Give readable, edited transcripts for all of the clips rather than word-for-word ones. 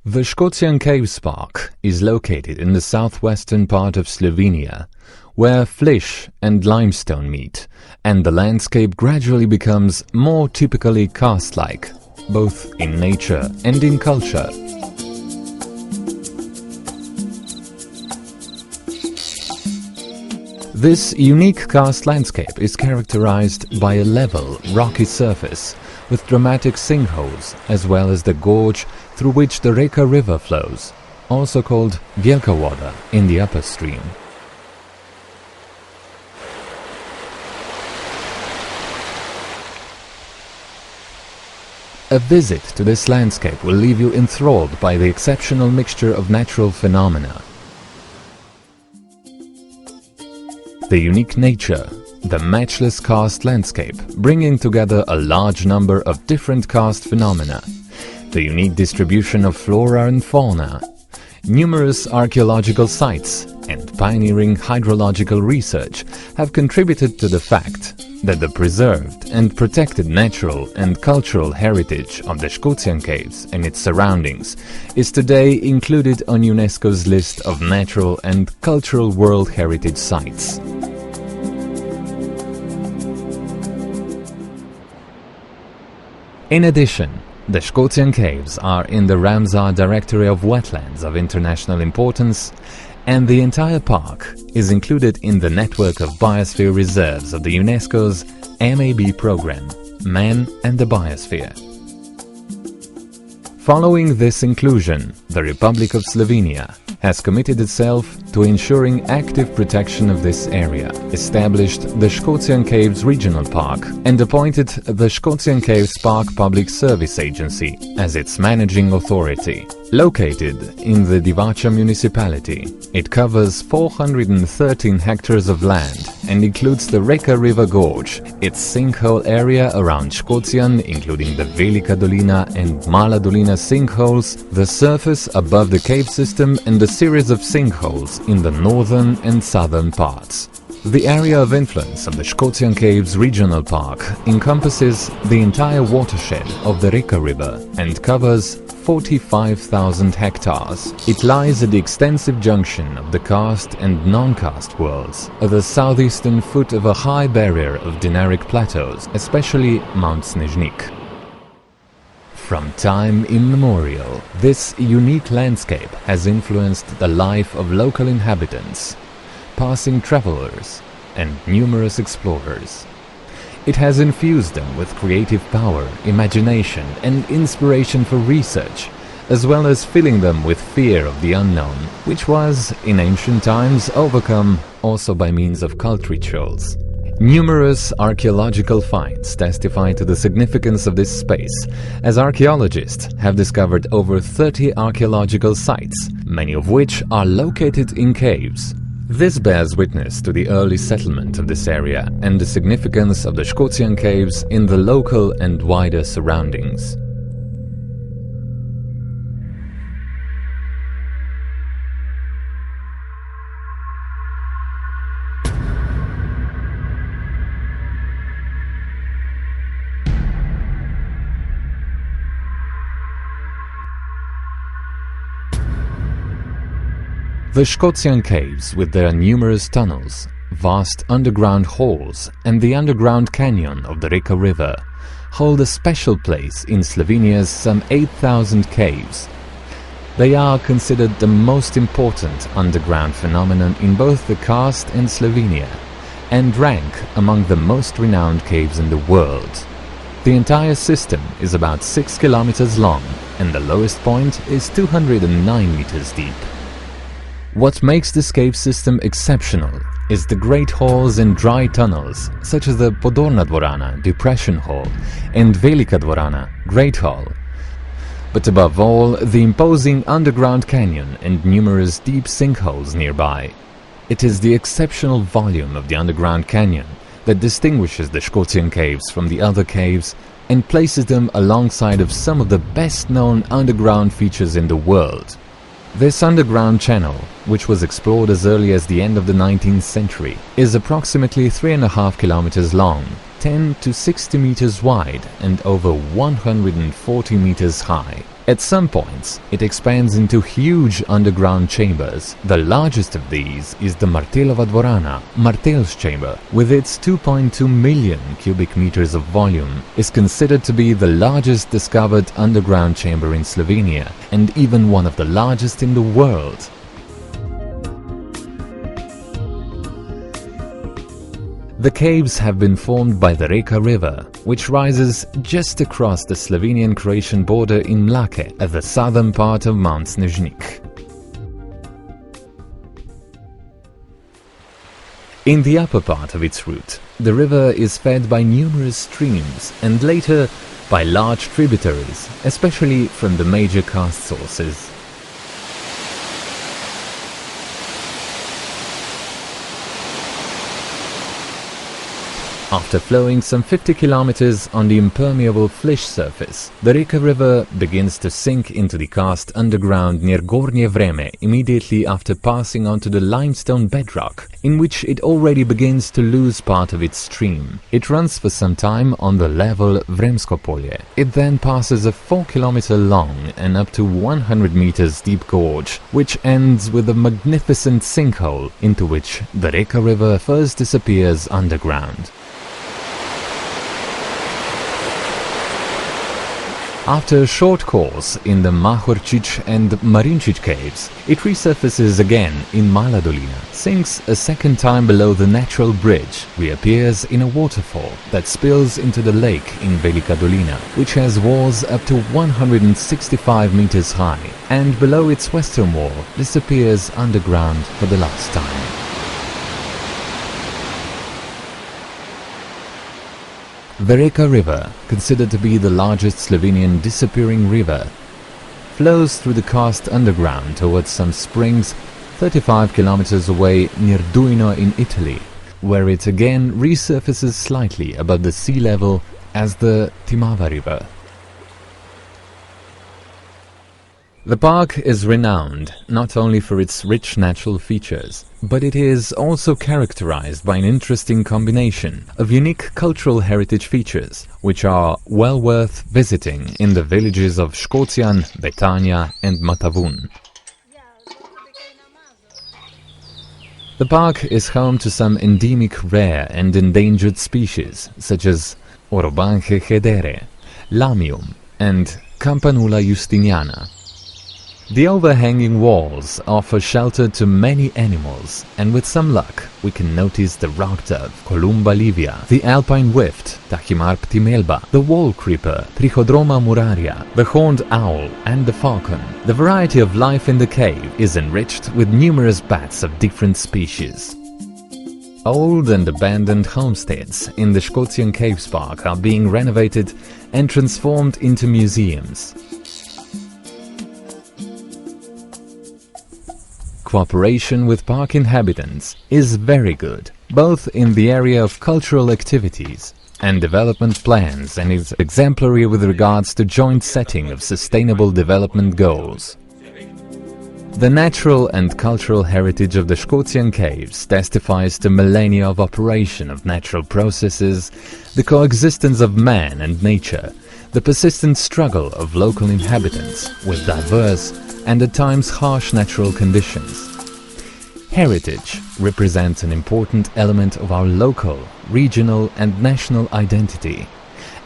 The Škocian Caves Park is located in the southwestern part of Slovenia, where flysch and limestone meet, and the landscape gradually becomes more typically karst-like, both in nature and in culture. This unique karst landscape is characterized by a level, rocky surface with dramatic sinkholes, as well as the gorge through which the Reka River flows, also called Wielka Woda in the upper stream. A visit to this landscape will leave you enthralled by the exceptional mixture of natural phenomena. The unique nature, the matchless karst landscape, bringing together a large number of different karst phenomena, the unique distribution of flora and fauna, numerous archaeological sites, and pioneering hydrological research have contributed to the fact that the preserved and protected natural and cultural heritage of the Škocian Caves and its surroundings is today included on UNESCO's list of natural and cultural World Heritage Sites. In addition, the Škocian Caves are in the Ramsar Directory of Wetlands of International Importance, and the entire park is included in the network of biosphere reserves of the UNESCO's MAB program, Man and the Biosphere. Following this inclusion, the Republic of Slovenia has committed itself to ensuring active protection of this area, established the Škocian Caves Regional Park, and appointed the Škocian Caves Park Public Service Agency as its managing authority. Located in the Divača municipality, it covers 413 hectares of land and includes the Reka River Gorge, its sinkhole area around Škocian, including the Velika Dolina and Mala Dolina sinkholes, the surface above the cave system, and a series of sinkholes in the northern and southern parts. The area of influence of the Škocian Caves Regional Park encompasses the entire watershed of the Reka River and covers 45,000 hectares. It lies at the extensive junction of the karst and non-karst worlds, at the southeastern foot of a high barrier of dinaric plateaus, especially Mount Snežnik. From time immemorial, this unique landscape has influenced the life of local inhabitants, passing travelers, and numerous explorers. It has infused them with creative power, imagination, and inspiration for research, as well as filling them with fear of the unknown, which was, in ancient times, overcome also by means of cult rituals. Numerous archaeological finds testify to the significance of this space, as archaeologists have discovered over 30 archaeological sites, many of which are located in caves. This bears witness to the early settlement of this area and the significance of the Škocian Caves in the local and wider surroundings. The Škocian Caves, with their numerous tunnels, vast underground halls, and the underground canyon of the Reka River, hold a special place in Slovenia's some 8,000 caves. They are considered the most important underground phenomenon in both the karst and Slovenia, and rank among the most renowned caves in the world. The entire system is about 6 kilometers long, and the lowest point is 209 meters deep. What makes this cave system exceptional is the great halls and dry tunnels, such as the Podorna Dvorana, Depression Hall, and Velika Dvorana, Great Hall. But above all, the imposing underground canyon and numerous deep sinkholes nearby. It is the exceptional volume of the underground canyon that distinguishes the Škocian Caves from the other caves and places them alongside of some of the best-known underground features in the world. This underground channel, which was explored as early as the end of the 19th century, is approximately 3.5 kilometers long, 10 to 60 meters wide and over 140 meters high. At some points, it expands into huge underground chambers. The largest of these is the Martelova Dvorana, Martel's chamber, with its 2.2 million cubic meters of volume, is considered to be the largest discovered underground chamber in Slovenia and even one of the largest in the world. The caves have been formed by the Reka River, which rises just across the Slovenian-Croatian border in Mlake, at the southern part of Mount Snežnik. In the upper part of its route, the river is fed by numerous streams and later by large tributaries, especially from the major karst sources. After flowing some 50 kilometers on the impermeable flysch surface, the Reka River begins to sink into the karst underground near Gornje Vreme immediately after passing onto the limestone bedrock, in which it already begins to lose part of its stream. It runs for some time on the level Vremsko Polje. It then passes a 4-kilometer long and up to 100 meters deep gorge, which ends with a magnificent sinkhole into which the Reka River first disappears underground. After a short course in the Mahorčič and Marinčič caves, it resurfaces again in Mala Dolina, sinks a second time below the natural bridge, reappears in a waterfall that spills into the lake in Velika Dolina, which has walls up to 165 meters high, and below its western wall disappears underground for the last time. The Reka River, considered to be the largest Slovenian disappearing river, flows through the karst underground towards some springs 35 kilometers away near Duino in Italy, where it again resurfaces slightly above the sea level as the Timava River. The park is renowned not only for its rich natural features, but it is also characterized by an interesting combination of unique cultural heritage features, which are well worth visiting in the villages of Škocian, Betania and Matavun. The park is home to some endemic rare and endangered species, such as Orobanche hedere, Lamium and Campanula justiniana. The overhanging walls offer shelter to many animals, and with some luck we can notice the rock dove, Columba livia, the alpine whift, Tachymar ptimelba, the wall creeper, Trichodroma muraria, the horned owl and the falcon. The variety of life in the cave is enriched with numerous bats of different species. Old and abandoned homesteads in the Škocian Caves Park are being renovated and transformed into museums. Cooperation with park inhabitants is very good, both in the area of cultural activities and development plans, and is exemplary with regards to joint setting of sustainable development goals. The natural and cultural heritage of the Škocian caves testifies to millennia of operation of natural processes, the coexistence of man and nature, the persistent struggle of local inhabitants with diverse and at times harsh natural conditions. Heritage represents an important element of our local, regional and national identity,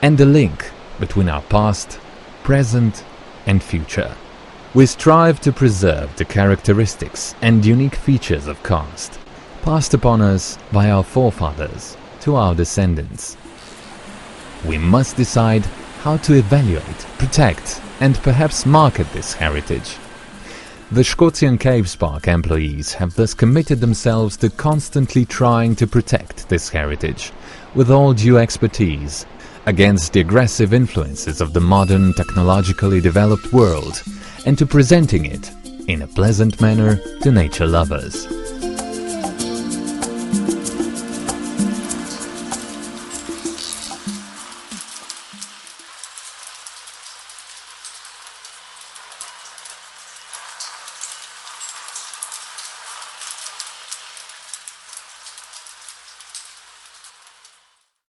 and a link between our past, present and future. We strive to preserve the characteristics and unique features of karst, passed upon us by our forefathers to our descendants. We must decide how to evaluate, protect and perhaps market this heritage. The Škocian Caves Park employees have thus committed themselves to constantly trying to protect this heritage with all due expertise against the aggressive influences of the modern technologically developed world, and to presenting it in a pleasant manner to nature lovers.